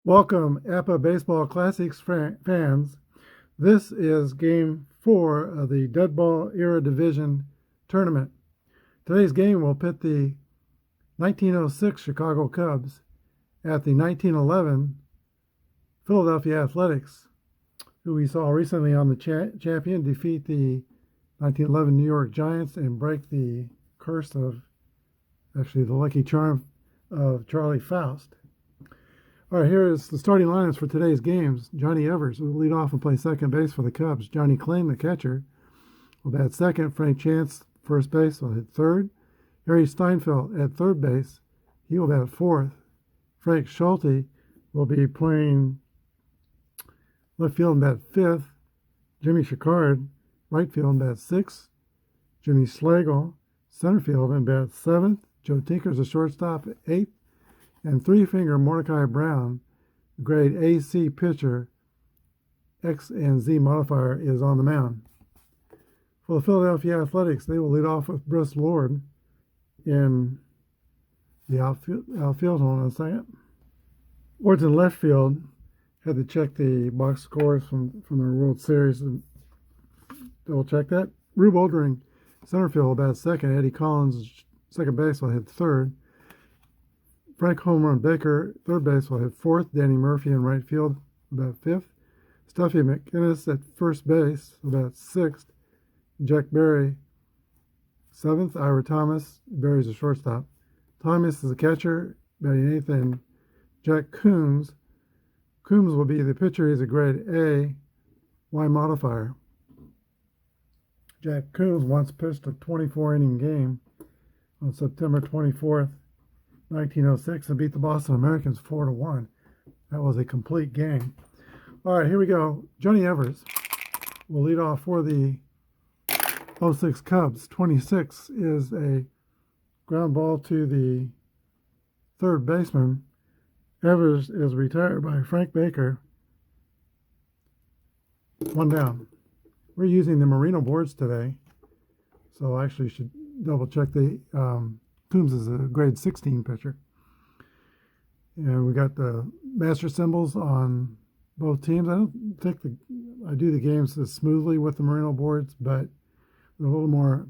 Welcome, Apba Baseball Classics fans. This is Game 4 of the Deadball Era Division Tournament. Today's game will pit the 1906 Chicago Cubs at the 1911 Philadelphia Athletics, who we saw recently on the champion defeat the 1911 New York Giants and break the curse of, actually the lucky charm of Charlie Faust. All right, here is the starting lineups for today's games. Johnny Evers will lead off and play second base for the Cubs. Johnny Kling, the catcher, will bat second. Frank Chance, first base, will hit third. Harry Steinfeld at third base. He will bat fourth. Frank Schulte will be playing left field and bat fifth. Jimmy Chicard, right field and bat sixth. Jimmy Slagle, center field and bat seventh. Joe Tinker's a shortstop, eighth. And three-finger Mordecai Brown, grade AC pitcher, X and Z modifier, is on the mound. For the Philadelphia Athletics, they will lead off with Briss Lord in the outfield. Hold on a second. Lord's in left field. Had to check the box scores from the World Series and double check that. Rube Oldring, center field, will bat second. Eddie Collins, second base, will hit third. Frank Home Run Baker, third base, will hit fourth. Danny Murphy in right field, about fifth. Stuffy McInnes at first base, about sixth. Jack Berry, seventh. Ira Thomas, Berry's a shortstop. Thomas is a catcher, batting eighth. And Jack Coombs. Coombs will be the pitcher. He's a grade A, Y modifier. Jack Coombs once pitched a 24-inning game on September 24th. 1906 and beat the Boston Americans 4-1. That was a complete game. All right, here we go. Johnny Evers will lead off for the 06 Cubs. 26 is a ground ball to the third baseman. Evers is retired by Frank Baker. One down. We're using the Merino boards today, so I actually should double check the Coombs is a grade 16 pitcher. And we got the master symbols on both teams. I don't think I do the games as smoothly with the Merino boards, but they're a little more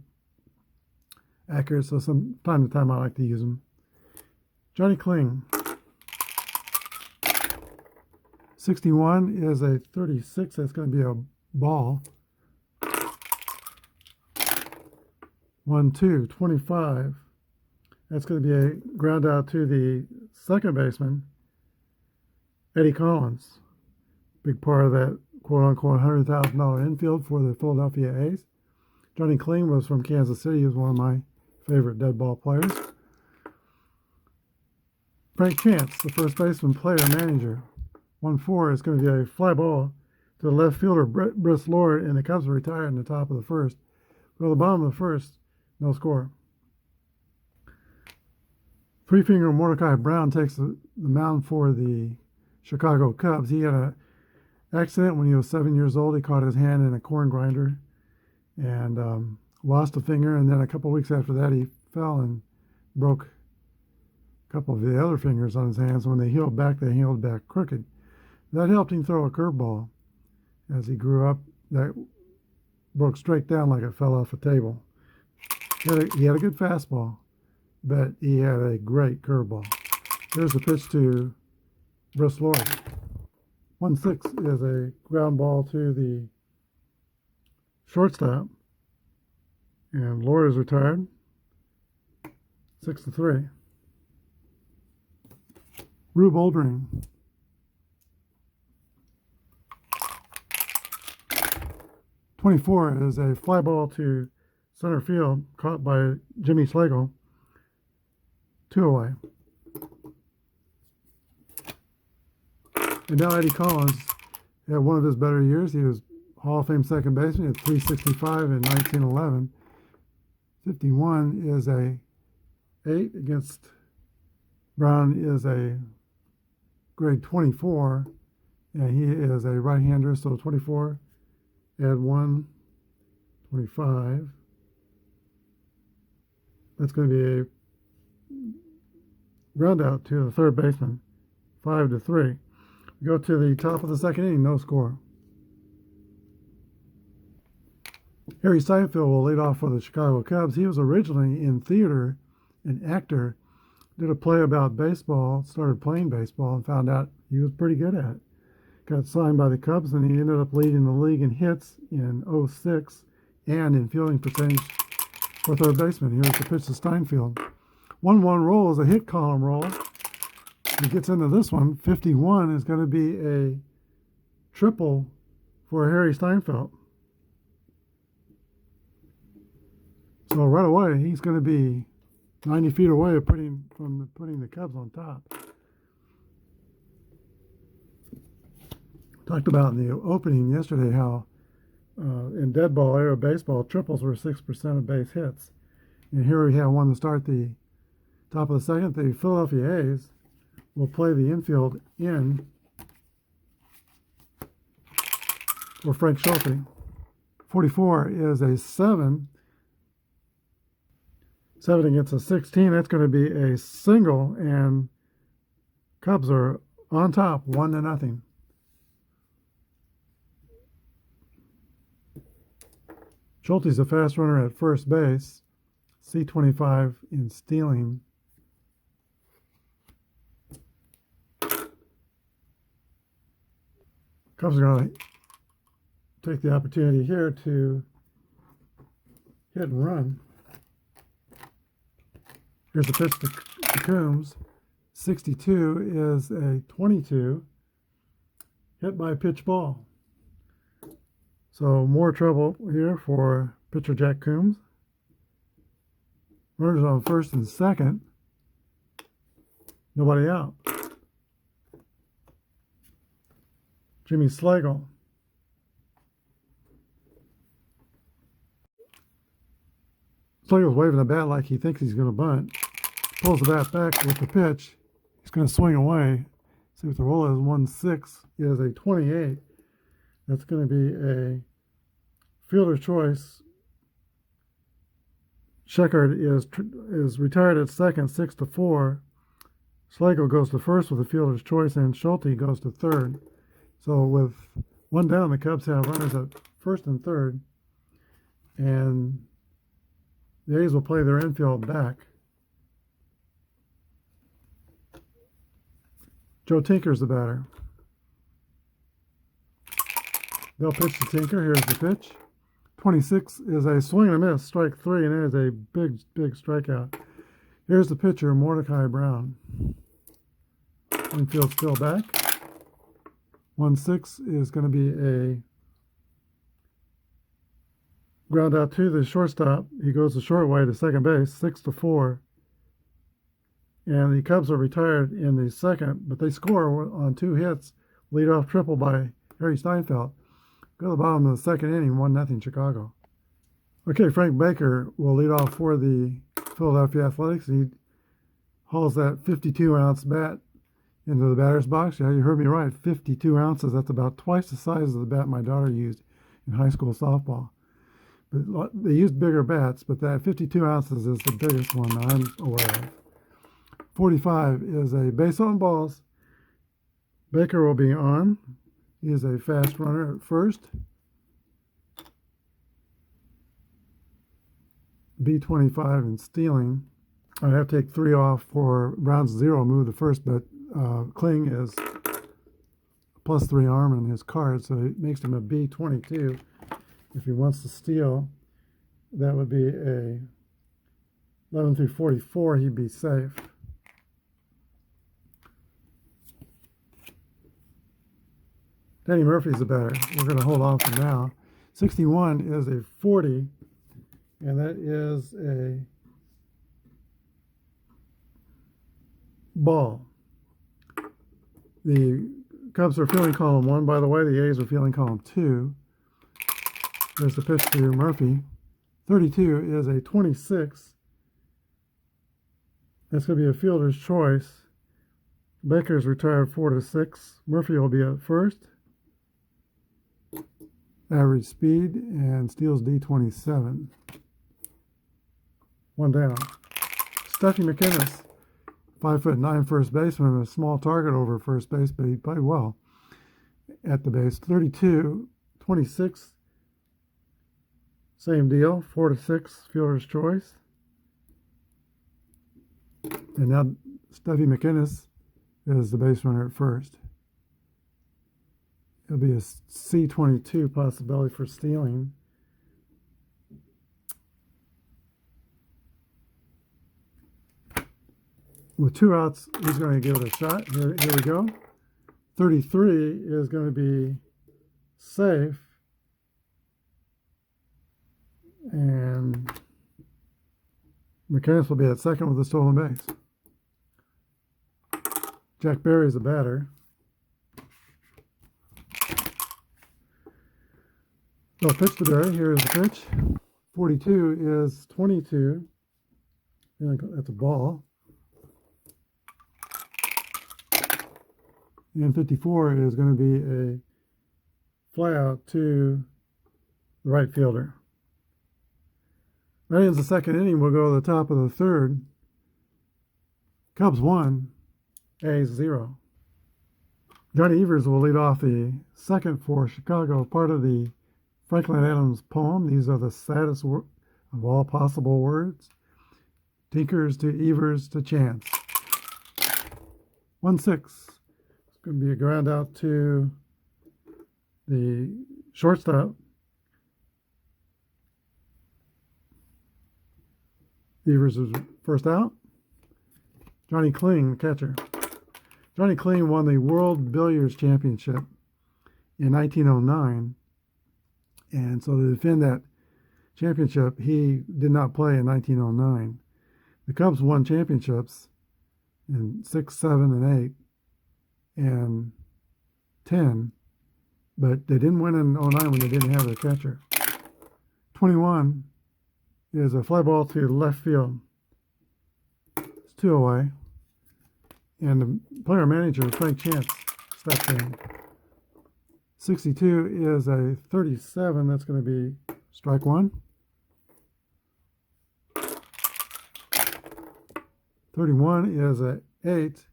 accurate, so from time to time I like to use them. Johnny Kling. 61 is a 36. That's going to be a ball. 1-2, 25. That's going to be a ground out to the second baseman, Eddie Collins. Big part of that quote-unquote $100,000 infield for the Philadelphia A's. Johnny Kling was from Kansas City. He was one of my favorite dead ball players. Frank Chance, the first baseman, player, manager. 1-4 is going to be a fly ball to the left fielder, Briss Lord, and the Cubs are retired in the top of the first. Well, the bottom of the first, no score. Three-finger Mordecai Brown takes the mound for the Chicago Cubs. He had an accident when he was 7 years old. He caught his hand in a corn grinder and lost a finger. And then a couple of weeks after that, he fell and broke a couple of the other fingers on his hands. When they healed back crooked. That helped him throw a curveball. As he grew up, that broke straight down like it fell off a table. He had a good fastball, but he had a great curveball. Here's the pitch to Briss Lord. 1-6 is a ground ball to the shortstop, and Lord is retired. 6-3. Rube Oldring. 24 is a fly ball to center field, caught by Jimmy Slagle. 2 away. And now Eddie Collins had one of his better years. He was Hall of Fame second baseman at 365 in 1911. 51 is a 8 against Brown is a grade 24, and he is a right-hander, so 24, add 1, 25. That's going to be a ground out to the third baseman, 5-3. Go to the top of the second inning, no score. Harry Steinfeld will lead off for the Chicago Cubs. He was originally in theater, an actor, did a play about baseball, started playing baseball, and found out he was pretty good at it. Got signed by the Cubs, and he ended up leading the league in hits in '06 and in fielding percentage for third baseman. Here's the pitch to Steinfeld. 1-1 roll is a hit column roll. He gets into this one. 51 is going to be a triple for Harry Steinfeld. So right away, he's going to be 90 feet away of putting the Cubs on top. Talked about in the opening yesterday how in Deadball era baseball, triples were 6% of base hits. And here we have one to start the top of the second. The Philadelphia A's will play the infield in for Frank Schulte. 44 is a 7. 7 against a 16. That's going to be a single, and Cubs are on top, 1-0. Schulte's a fast runner at first base, C25 in stealing. Cubs are going to take the opportunity here to hit and run. Here's the pitch to Coombs. 62 is a 22, hit by a pitch ball. So more trouble here for pitcher Jack Coombs. Runners on first and second. Nobody out. Jimmy Slagle. Slagle's waving the bat like he thinks he's going to bunt. Pulls the bat back with the pitch. He's going to swing away. See what the roll is. 1-6 is a 28. That's going to be a fielder's choice. Sheckard is retired at second, 6-4. Slagle goes to first with a fielder's choice, and Schulte goes to third. So with one down, the Cubs have runners at first and third, and the A's will play their infield back. Joe Tinker's the batter. They'll pitch to Tinker. Here's the pitch. 26 is a swing and a miss, strike 3, and it is a big, big strikeout. Here's the pitcher, Mordecai Brown. Infield still back. 1-6 is going to be a ground out to the shortstop. He goes the short way to second base, 6-4. And the Cubs are retired in the second, but they score on 2 hits. Leadoff triple by Harry Steinfeld. Go to the bottom of the second inning, 1-0 Chicago. Okay, Frank Baker will lead off for the Philadelphia Athletics. He hauls that 52-ounce bat into the batter's box. Yeah, you heard me right, 52 ounces. That's about twice the size of the bat my daughter used in high school softball. But they used bigger bats, but that 52 ounces is the biggest one I'm aware of. 45 is a base on balls. Baker will be on. He is a fast runner at first. B25 in stealing. I have to take 3 off for Brown's 0 move the first, but Kling is +3 arm in his card, so it makes him a B22. If he wants to steal, that would be a 11 through 44. He'd be safe. Danny Murphy's the batter. We're going to hold on for now. 61 is a 40, and that is a ball. The Cubs are fielding column 1. By the way, the A's are fielding column 2. There's the pitch to Murphy. 32 is a 26. That's going to be a fielder's choice. Baker's retired 4-6. Murphy will be at first. Average speed and steals D27. 1 down. Steffi McInnes, 5'9" first baseman, a small target over first base, but he played well. at the base. 32, 26, same deal. 4-6, fielder's choice. And now Steffi McInnes is the base runner at first. It'll be a C22 possibility for stealing. With 2 outs, he's going to give it a shot. Here we go. 33 is going to be safe. And McInnes will be at second with a stolen base. Jack Berry's the batter. So pitch to Berry. Here's the pitch. 42 is 22. That's a ball. And 54 is going to be a fly out to the right fielder. That ends the second inning. We'll go to the top of the third. Cubs 1, A's 0. Johnny Evers will lead off the second for Chicago, part of the Franklin Adams poem. These are the saddest of all possible words. Tinkers to Evers to Chance. 1-6. It's going to be a ground out to the shortstop. Evers is first out. Johnny Kling, catcher. Johnny Kling won the World Billiards Championship in 1909. And so to defend that championship, he did not play in 1909. The Cubs won championships in 6, 7, and 8, and 10, but they didn't win in 09 when they didn't have a catcher. 21 is a fly ball to left field. It's 2 away. And the player manager, Frank Chance, steps in. 62 is a 37. That's going to be strike one. 31 is a 8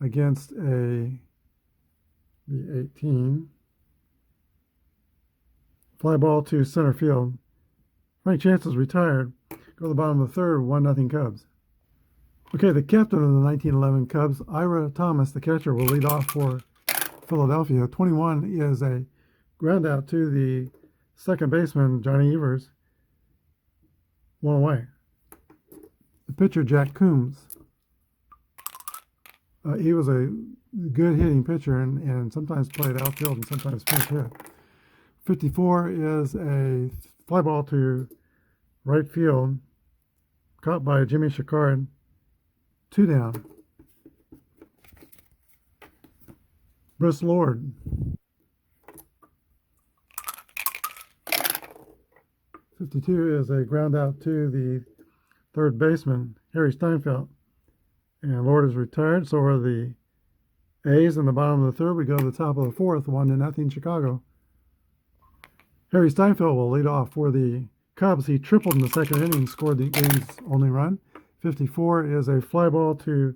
against a 18. Fly ball to center field. Frank Chance is retired. Go to the bottom of the third, 1-0 Cubs. Okay, the captain of the 1911 Cubs, Ira Thomas, the catcher, will lead off for Philadelphia. 21 is a ground out to the second baseman, Johnny Evers. 1 away. The pitcher, Jack Coombs. He was a good hitting pitcher and sometimes played outfield and sometimes pinch hit. 54 is a fly ball to right field, caught by Jimmy Chicard. 2 down. Bruce Lord. 52 is a ground out to the third baseman, Harry Steinfeld. And Lord is retired, so are the A's in the bottom of the third. We go to the top of the fourth, 1-0 Chicago. Harry Steinfeld will lead off for the Cubs. He tripled in the second inning, scored the game's only run. 54 is a fly ball to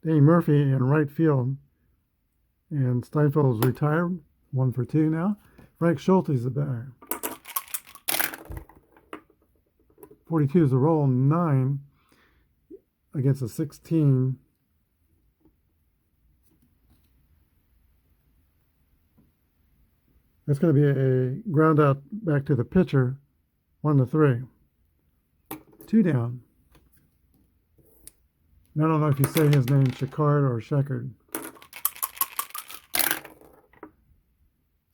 Danny Murphy in right field. And Steinfeld is retired, 1 for 2 now. Frank Schulte is the batter. 42 is a roll, 9 against a 16. That's going to be a ground out back to the pitcher, 1-3. 2 down. I don't know if you say his name Chicard or Sheckard.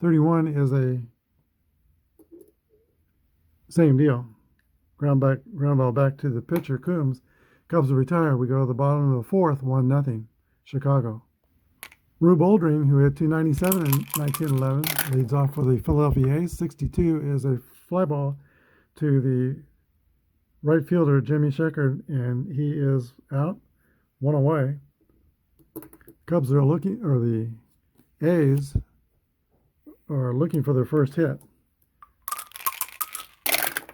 31 is a same deal. Ground ball back to the pitcher, Coombs. Cubs are retired. We go to the bottom of the fourth, 1-0 Chicago. Rube Oldring, who hit .297 in 1911, leads off for the Philadelphia A's. 62 is a fly ball to the right fielder, Jimmy Sheckard, and he is out, 1 away. Cubs are looking, or the A's are looking for their first hit.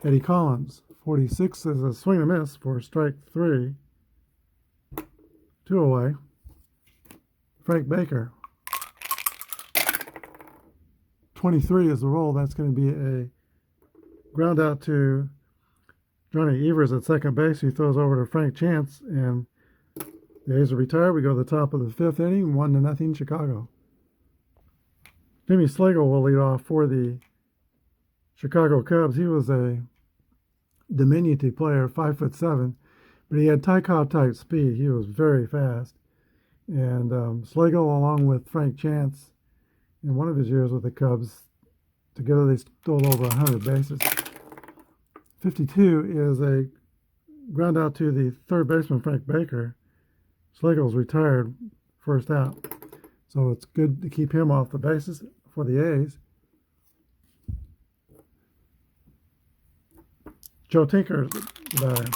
Eddie Collins, 46 is a swing and a miss for strike 3. 2 away. Frank Baker. 23 is the roll. That's going to be a ground out to Johnny Evers at second base. He throws over to Frank Chance, and the A's are retired. We go to the top of the fifth inning, 1-0 Chicago. Jimmy Slagle will lead off for the Chicago Cubs. He was a diminutive player, 5'7", but he had Ty Cobb type speed. He was very fast. And Slagle, along with Frank Chance, in one of his years with the Cubs, together they stole over 100 bases. 52 is a ground out to the third baseman, Frank Baker. Slagle's retired, first out. So it's good to keep him off the bases for the A's. Joe Tinker's batter.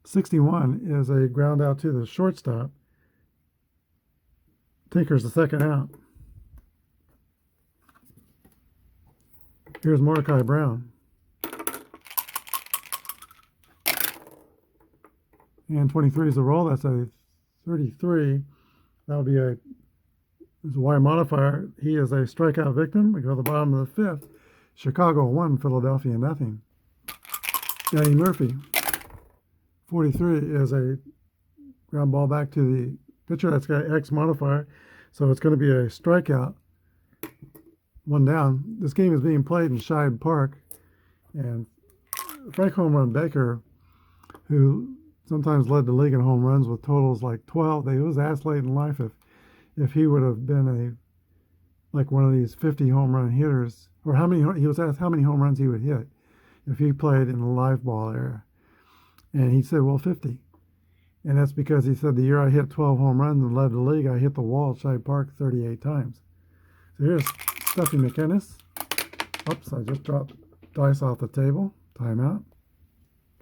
61 is a ground out to the shortstop. Tinker's the second out. Here's Mordecai Brown. And 23 is the roll. That's a 33. That'll be a Y modifier. He is a strikeout victim. We go to the bottom of the fifth. Chicago 1, Philadelphia 0. Danny Murphy. 43 is a ground ball back to the pitcher. That's got X modifier. So it's going to be a strikeout. One down. This game is being played in Shibe Park. And Frank Home Run Baker, who sometimes led the league in home runs with totals like 12. He was asked late in life if he would have been like one of these 50 home run hitters, or he was asked how many home runs he would hit if he played in the live ball era. And he said, well, 50. And that's because he said the year I hit 12 home runs and led the league, I hit the wall at Shibe Park 38 times. So here's Stuffy McInnes. Oops, I just dropped dice off the table. Timeout.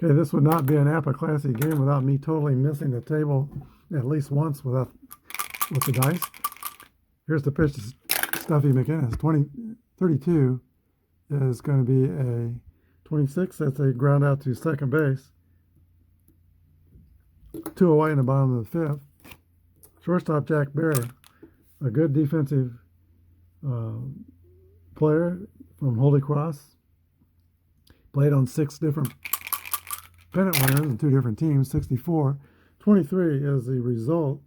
Okay, this would not be an Apba Classic game without me totally missing the table at least once with the dice. Here's the pitch to Stuffy McInnes. 32 is going to be a 26. That's a ground out to second base. 2 away in the bottom of the fifth. Shortstop Jack Berry, a good defensive player from Holy Cross. Played on 6 different pennant winners and 2 different teams. 64. 23 is the result.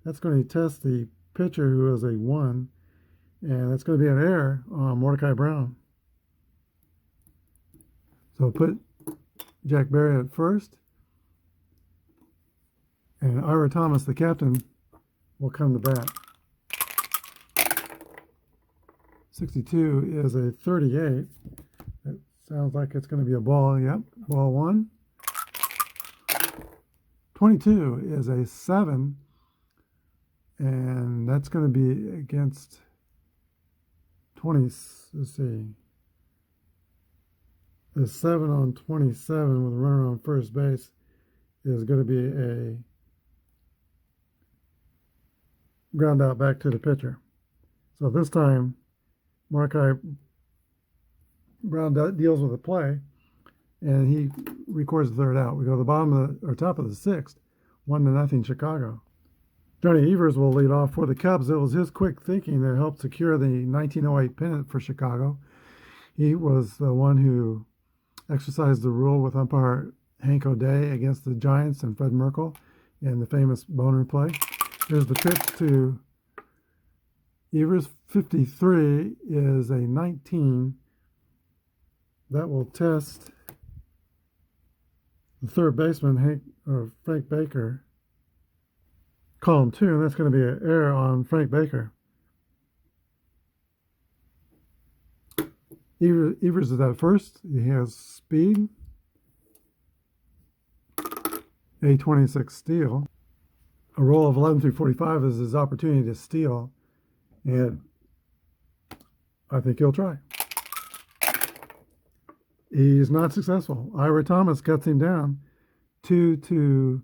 That's going to test the pitcher, who is a 1, and that's going to be an error on Mordecai Brown. So put Jack Berry at first, and Ira Thomas, the captain, will come to bat. 62 is a 38. It sounds like it's going to be a ball. Yep, ball 1. 22 is a 7, and that's going to be against 20. Let's see. The 7 on 27 with a runner on first base is going to be a ground out back to the pitcher. So this time, Mordecai Brown deals with the play, and he records the third out. We go to the top of the sixth, 1-0 Chicago. Johnny Evers will lead off for the Cubs. It was his quick thinking that helped secure the 1908 pennant for Chicago. He was the one who exercised the rule with umpire Hank O'Day against the Giants and Fred Merkle in the famous boner play. Here's the pitch to Evers. 53 is a 19. That will test the third baseman, Frank Baker. Column 2, and that's going to be an error on Frank Baker. Evers is at first. He has speed. A 26 steal. A roll of 11 through 45 is his opportunity to steal, and I think he'll try. He's not successful. Ira Thomas cuts him down 2-4,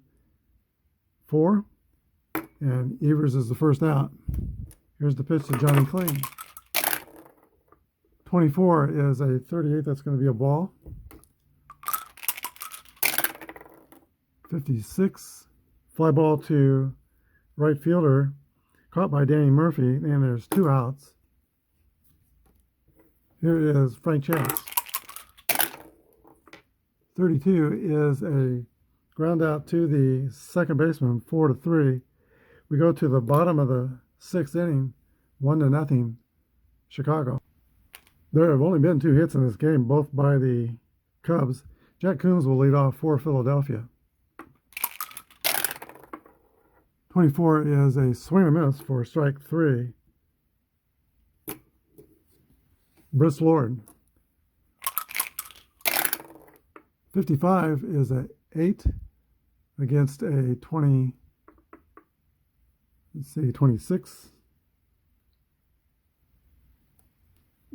and Evers is the first out. Here's the pitch to Johnny Clean. 24 is a 38. That's going to be a ball. 56. Fly ball to right fielder, caught by Danny Murphy, and there's 2 outs. Here is Frank Chance. 32 is a ground out to the second baseman, 4-3. We go to the bottom of the sixth inning, 1-0, Chicago. There have only been 2 hits in this game, both by the Cubs. Jack Coombs will lead off for Philadelphia. 24 is a swing and miss for strike 3. Briss Lord. 55 is a 8 against a 26.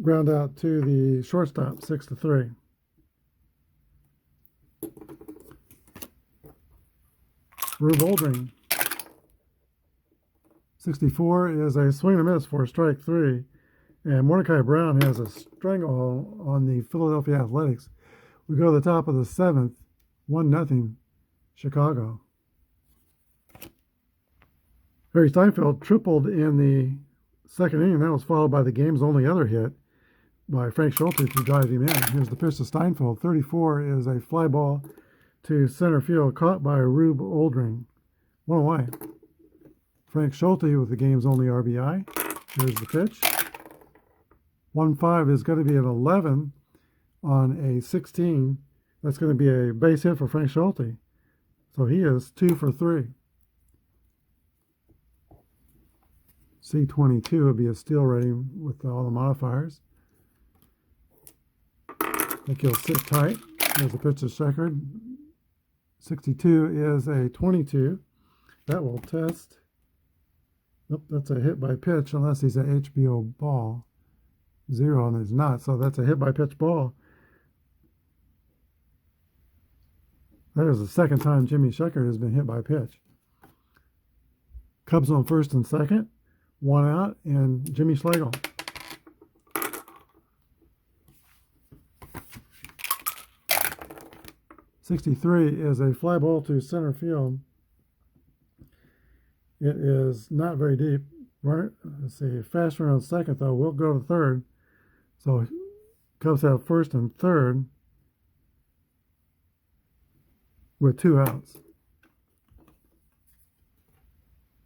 Ground out to the shortstop, 6-3. Rube Oldring. 64 is a swing and a miss for strike 3. And Mordecai Brown has a stranglehold on the Philadelphia Athletics. We go to the top of the 7th, 1-0, Chicago. Harry Steinfeld tripled in the second inning. That was followed by the game's only other hit by Frank Schulte to drive him in. Here's the pitch to Steinfeld. 34 is a fly ball to center field, caught by Rube Oldring. 1 away. Frank Schulte with the game's only RBI. Here's the pitch. 1-5 is going to be an 11 on a 16. That's going to be a base hit for Frank Schulte. So he is 2 for 3. C22 would be a steal rating with all the modifiers. I think he'll sit tight. There's the pitch to Sheckard. 62 is a 22. That will test. Nope, that's a hit by pitch unless he's an HBO ball. 0, and it's not. So that's a hit by pitch ball. That is the second time Jimmy Sheckard has been hit by pitch. Cubs on first and second. 1 out, and Jimmy Schlegel. .63 is a fly ball to center field. It is not very deep. Let's see, fast runner on second, though, will go to third. So Cubs have first and third with 2 outs.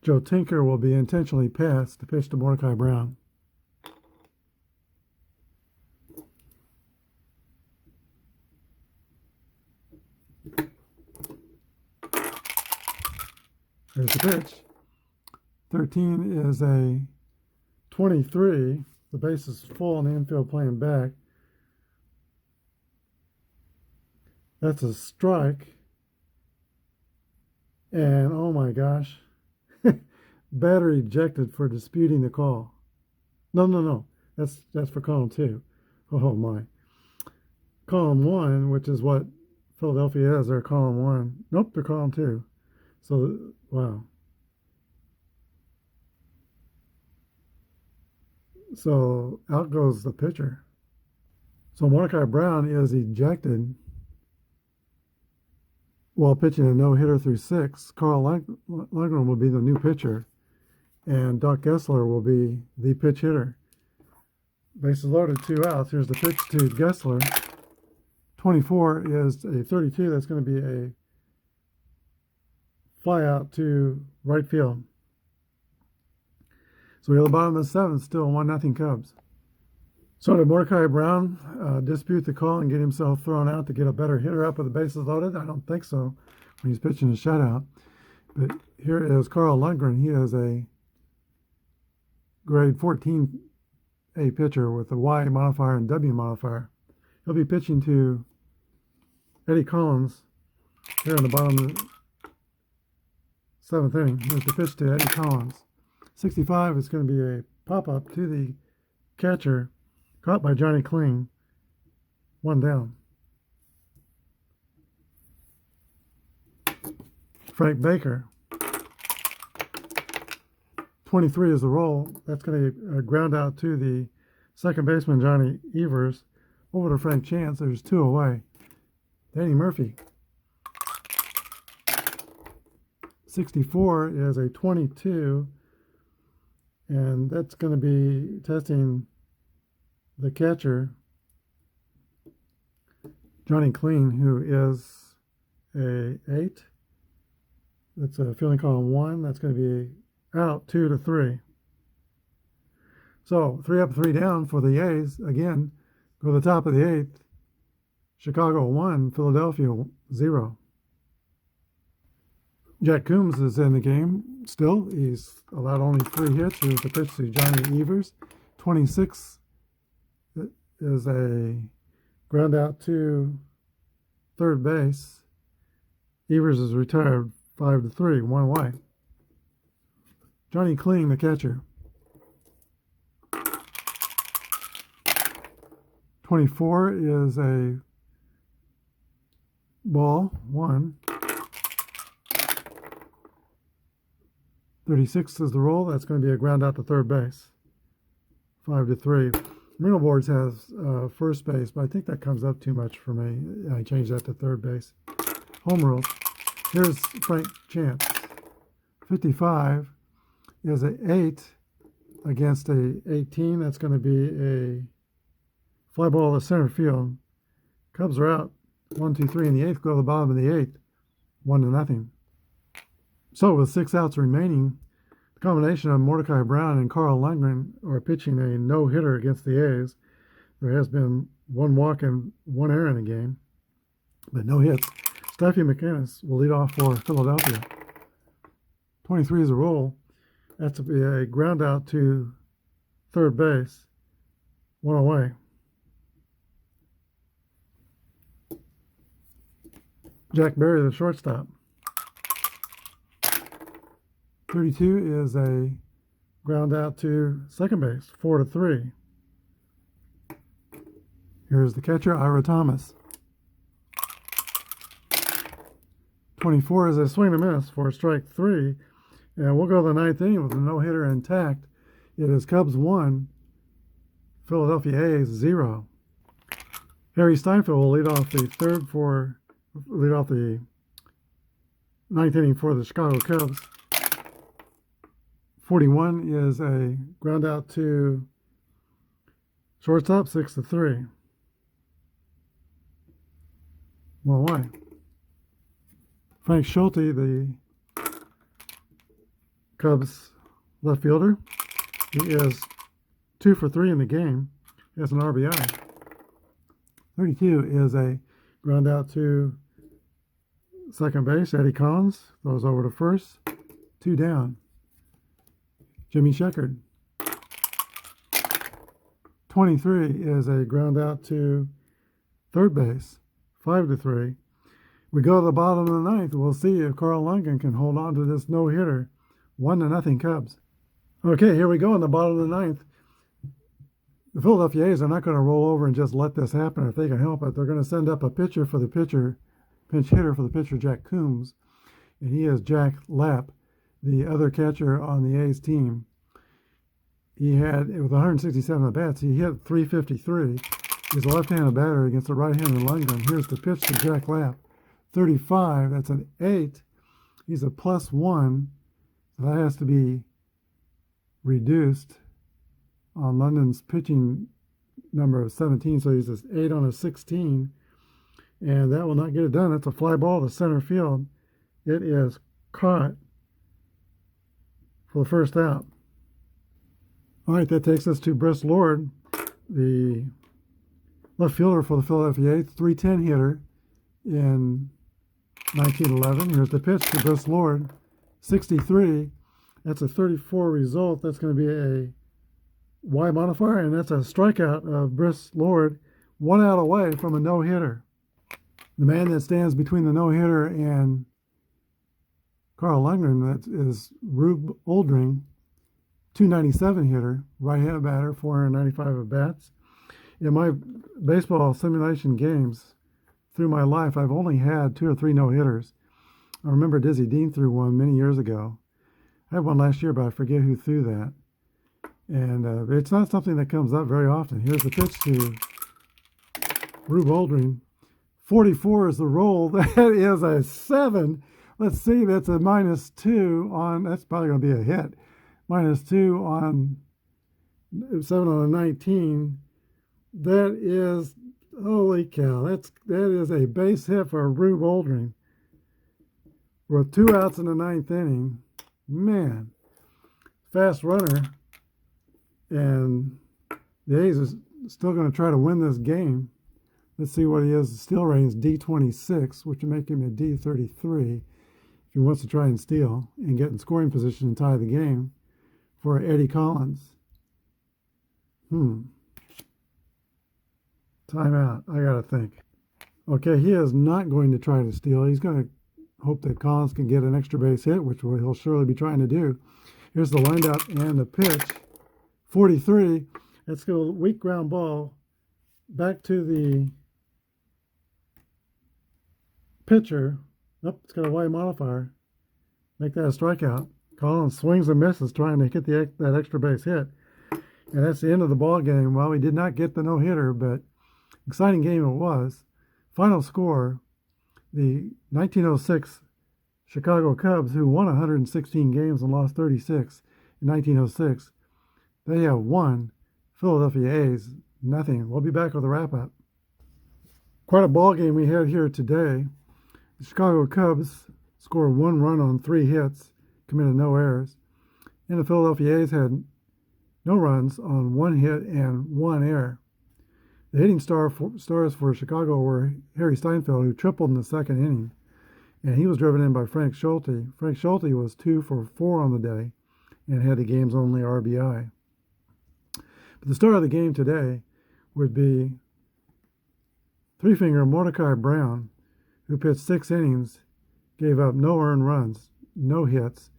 Joe Tinker will be intentionally passed to pitch to Mordecai Brown. There's the pitch. 13 is a 23. The base is full and the infield playing back. That's a strike. And oh my gosh. Batter ejected for disputing the call. No. That's for column 2. Oh my. Column 1, which is what Philadelphia is, they're column 1. Nope, they're column 2. So, wow. So out goes the pitcher. So Mordecai Brown is ejected while pitching a no-hitter through 6. Carl Lundgren will be the new pitcher, and Doc Gessler will be the pitch hitter. Bases loaded, 2 outs. Here's the pitch to Gessler. 24 is a 32. That's going to be a fly out to right field. So we're at the bottom of the 7th, still 1-0 Cubs. So did Mordecai Brown dispute the call and get himself thrown out to get a better hitter up with the bases loaded? I don't think so when he's pitching a shutout. But here is Carl Lundgren. He is a grade 14A pitcher with a Y modifier and W modifier. He'll be pitching to Eddie Collins here in the bottom of the 7th inning. Here's the pitch to Eddie Collins. 65 is going to be a pop-up to the catcher, caught by Johnny Kling. 1 down. Frank Baker. 23 is the roll. That's going to ground out to the second baseman, Johnny Evers. Over to Frank Chance. There's 2 away. Danny Murphy. 64 is a 22. And that's going to be testing the catcher, Johnny Clean, who is a 8. That's a fielding column 1. That's going to be out 2 to 3. So 3 up, 3 down for the A's. Again, go to the top of the 8th. Chicago 1, Philadelphia 0. Jack Coombs is in the game still. He's allowed only 3 hits. Here's the pitch to Johnny Evers. 26 is a ground out to third base. Evers is retired 5 to 3, 1 away. Johnny Clean, the catcher. 24 is a ball, 1. 36 is the roll. That's going to be a ground out to third base. 5 to 3. Marino Boards has first base, but I think that comes up too much for me. I changed that to third base. Home rules. Here's Frank Chance. 55 is an 8 against a 18. That's going to be a fly ball to center field. Cubs are out 1, 2, 3 in the 8th. Go to the bottom of the 8th. 1 to nothing. So with 6 outs remaining, the combination of Mordecai Brown and Carl Lundgren are pitching a no-hitter against the A's. There has been 1 walk and 1 error in the game, but no hits. Steffi McInnes will lead off for Philadelphia. 23 is a roll. That's a ground out to third base. 1 away. Jack Berry, the shortstop. 32 is a ground out to second base, 4 to 3. Here's the catcher, Ira Thomas. 24 is a swing and a miss for strike 3. And we'll go to the 9th inning with a no-hitter intact. It is Cubs 1, Philadelphia A's 0. Harry Steinfeld will lead off the 9th inning for the Chicago Cubs. 41 is a ground out to shortstop, 6 to 3. 1 away. Frank Schulte, the Cubs left fielder, he is 2 for 3 in the game. He has an RBI. 32 is a ground out to second base. Eddie Collins throws over to first. 2 down. Jimmy Sheckard. 23 is a ground out to third base. 5 to 3. We go to the bottom of the 9th. We'll see if Carl Lundgren can hold on to this no-hitter. 1 to nothing Cubs. Okay, here we go in the bottom of the 9th. The Philadelphia A's are not going to roll over and just let this happen if they can help it. They're going to send up a pinch hitter for the pitcher, Jack Coombs, and he is Jack Lapp, the other catcher on the A's team. He had, with 167 at-bats, he hit .353. He's a left-handed batter against a right-handed Lundgren. Here's the pitch to Jack Lapp. 35, that's an 8. He's a +1. So that has to be reduced on London's pitching number of 17. So he's an 8 on a 16. And that will not get it done. It's a fly ball to center field. It is caught for the first out. All right, that takes us to Briss Lord, the left fielder for the Philadelphia A's, .310 hitter in 1911. Here's the pitch to Briss Lord, 63. That's a 34 result. That's going to be a Y modifier, and that's a strikeout of Briss Lord, 1 out away from a no-hitter. The man that stands between the no-hitter and Carl Lundgren, that is Rube Oldring, .297 hitter, right-handed batter, 495 at-bats. In my baseball simulation games through my life, I've only had 2 or 3 no-hitters. I remember Dizzy Dean threw one many years ago. I had one last year, but I forget who threw that. And it's not something that comes up very often. Here's the pitch to Rube Oldring. 44 is the roll. That is a 7. Let's see, that's a -2 on, that's probably going to be a hit. -2 on 7 on a 19. That is, holy cow, that is a base hit for Rube Oldring with 2 outs in the 9th inning. Man, fast runner, and the A's is still going to try to win this game. Let's see what he is. The steal rating is D26, which would make him a D33 if he wants to try and steal and get in scoring position and tie the game for Eddie Collins. Timeout. I got to think. Okay, he is not going to try to steal. He's going to hope that Collins can get an extra base hit, which he'll surely be trying to do. Here's the windup and the pitch. 43. Let's go weak ground ball back to the pitcher. Nope, it's got a white modifier. Make that a strikeout. Collins swings and misses trying to get that extra base hit. And that's the end of the ball game. Well, we did not get the no-hitter, but exciting game it was. Final score, the 1906 Chicago Cubs, who won 116 games and lost 36 in 1906, they have won. Philadelphia A's, nothing. We'll be back with a wrap-up. Quite a ball game we had here today. The Chicago Cubs scored 1 run on 3 hits, committed no errors. And the Philadelphia A's had no runs on 1 hit and 1 error. The hitting stars for Chicago were Harry Steinfeld, who tripled in the 2nd inning, and he was driven in by Frank Schulte. Frank Schulte was 2 for 4 on the day and had the game's only RBI. But the star of the game today would be three-finger Mordecai Brown, who pitched 6 innings, gave up no earned runs, no hits,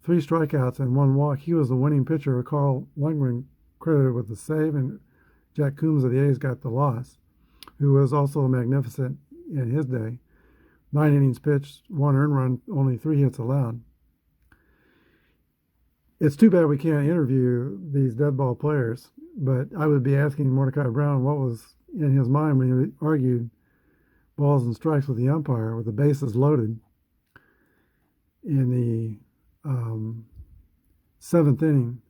3 strikeouts, and 1 walk. He was the winning pitcher. Carl Lundgren credited with the save, and Jack Coombs of the A's got the loss, who was also magnificent in his day. 9 innings pitched, 1 earned run, only 3 hits allowed. It's too bad we can't interview these deadball players, but I would be asking Mordecai Brown what was in his mind when he argued balls and strikes with the umpire with the bases loaded in the 7th inning.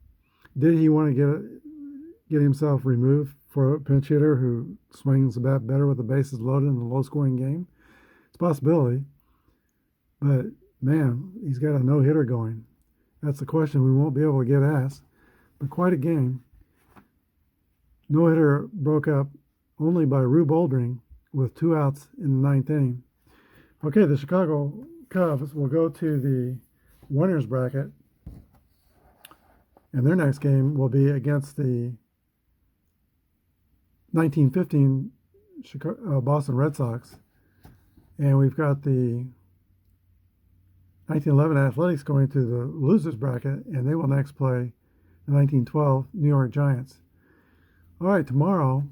Did he want to get himself removed for a pinch hitter who swings the bat better with the bases loaded in a low-scoring game? It's a possibility, but man, he's got a no-hitter going. That's the question we won't be able to get asked. But quite a game. No-hitter broke up only by Rube Oldring with 2 outs in the 9th inning. Okay, the Chicago Cubs will go to the winners bracket, and their next game will be against the 1915 Boston Red Sox. And we've got the 1911 Athletics going to the losers bracket, and they will next play the 1912 New York Giants. All right, tomorrow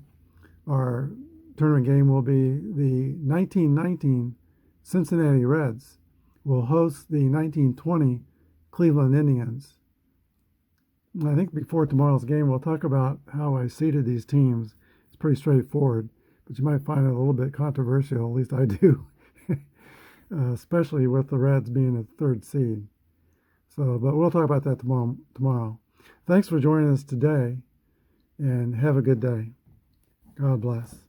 our tournament game will be the 1919 Cincinnati Reds will host the 1920 Cleveland Indians. I think before tomorrow's game, we'll talk about how I seeded these teams. It's pretty straightforward, but you might find it a little bit controversial, at least I do. Especially with the Reds being a 3rd seed. But we'll talk about that tomorrow. Thanks for joining us today, and have a good day. God bless.